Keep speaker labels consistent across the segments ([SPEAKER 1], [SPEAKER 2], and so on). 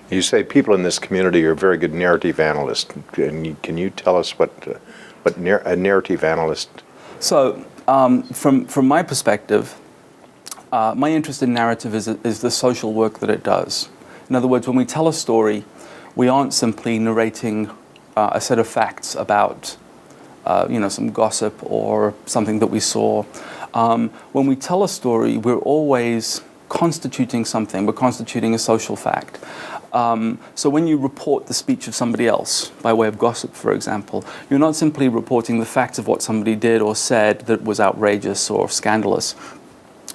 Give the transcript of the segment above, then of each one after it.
[SPEAKER 1] You say people in this community are very good narrative analysts. Can you tell us what a narrative analyst?
[SPEAKER 2] So, from my perspective, my interest in narrative is the social work that it does. In other words, when we tell a story, we aren't simply narrating a set of facts about some gossip or something that we saw. When we tell a story, we're always constituting something. We're constituting a social fact. So when you report the speech of somebody else, by way of gossip, for example, you're not simply reporting the facts of what somebody did or said that was outrageous or scandalous.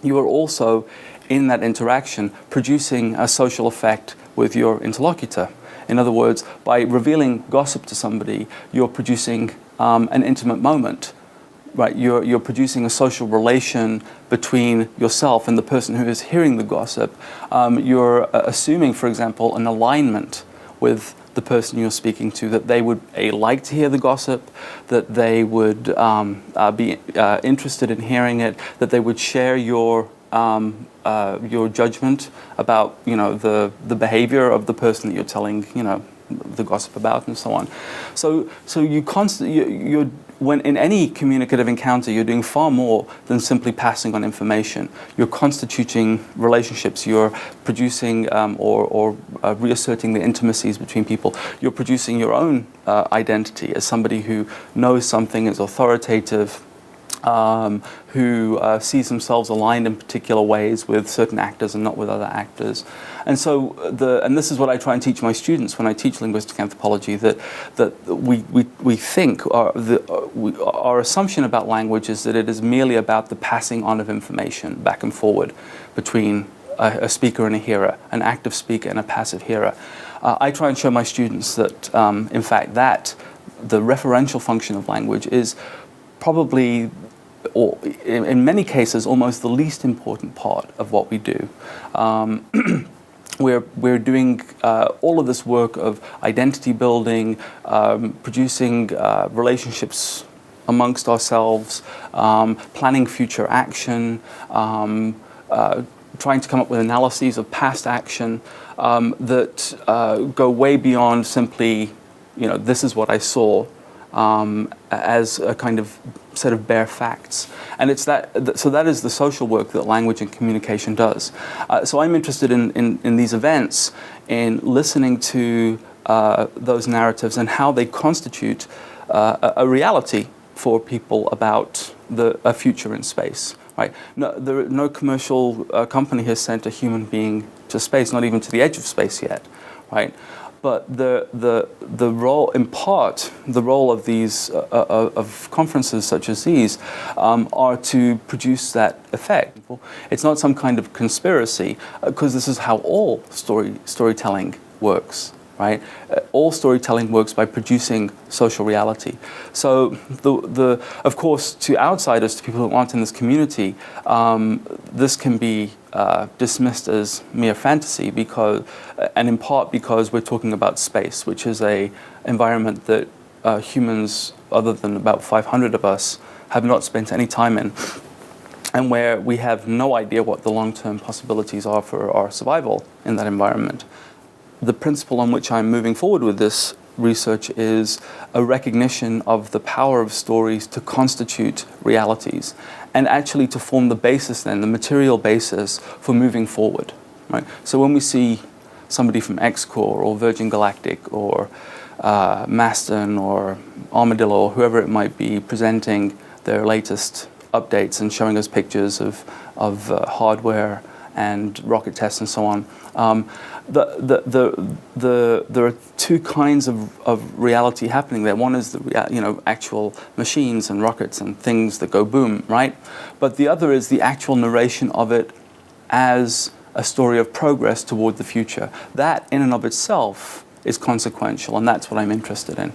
[SPEAKER 2] You are also, in that interaction, producing a social effect with your interlocutor. In other words, by revealing gossip to somebody, you're producing an intimate moment. Right, you're producing a social relation between yourself and the person who is hearing the gossip. You're assuming, for example, an alignment with the person you're speaking to, that they would like to hear the gossip, that they would be interested in hearing it, that they would share your judgment about the behavior of the person that you're telling the gossip about, and so on. So you're when in any communicative encounter, you're doing far more than simply passing on information. You're constituting relationships. You're producing or reasserting the intimacies between people. You're producing your own identity as somebody who knows something, is authoritative, who sees themselves aligned in particular ways with certain actors and not with other actors. And so, this is what I try and teach my students when I teach linguistic anthropology, that we think, our assumption about language is that it is merely about the passing on of information back and forward between a speaker and a hearer, an active speaker and a passive hearer. I try and show my students that, in fact, that the referential function of language is probably, or in many cases, almost the least important part of what we do. We're doing all of this work of identity building, producing relationships amongst ourselves, planning future action, trying to come up with analyses of past action that go way beyond simply, this is what I saw, as a kind of set of bare facts. And it's so that is the social work that language and communication does. So I'm interested in these events, in listening to those narratives and how they constitute a reality for people about a future in space. Right? No commercial company has sent a human being to space, not even to the edge of space yet. Right? But the role, in part, the role of these of conferences such as these are to produce that effect. It's not some kind of conspiracy, because this is how all storytelling works. Right? All storytelling works by producing social reality. So, of course, to outsiders, to people who aren't in this community, this can be dismissed as mere fantasy, and in part because we're talking about space, which is an environment that humans, other than about 500 of us, have not spent any time in, and where we have no idea what the long-term possibilities are for our survival in that environment. The principle on which I'm moving forward with this research is a recognition of the power of stories to constitute realities, and actually to form the basis then, the material basis for moving forward. Right? So when we see somebody from X-Corps or Virgin Galactic or Maston or Armadillo or whoever it might be presenting their latest updates and showing us pictures of hardware and rocket tests and so on, there are two kinds of reality happening there. One is the actual machines and rockets and things that go boom, right? But the other is the actual narration of it as a story of progress toward the future. That, in and of itself, is consequential, and that's what I'm interested in.